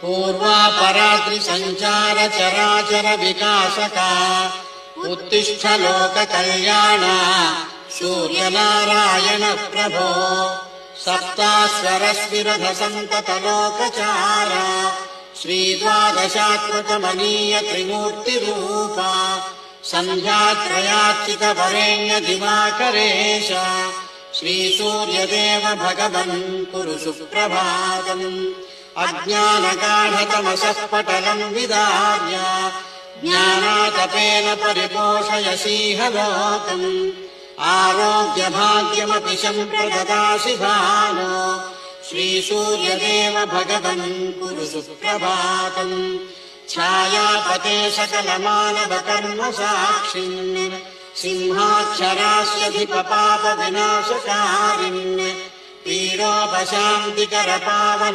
पूर्वापराद्रि सञ्चार चराचर विकासका उत्तिष्ठ लोक कल्याणा सूर्यनारायण प्रभो सप्तास्वरस्विरध सन्तत लोकचारा श्रीद्वादशात्मकमनीय त्रिमूर्तिरूपा सन्ध्यात्रयार्चित वरेण्य दिवाकरेश श्रीसूर्यदेव भगवन् कुरु सुप्रभातम् अज्ञानगाढतमसः पटलम् विदार्य ज्ञानातपेन परिपोषयसीह लोकम् आरोग्यभाग्यमपि सम्प्रददासि भानो श्रीसूर्यदेव भगवन् कुरु सुप्रभातम् छायापते सकलमानवकर्म साक्षिन् सिंहाक्षरास्यधिपपाप विनाशकारिन् पीडोपशान्तिकर पावन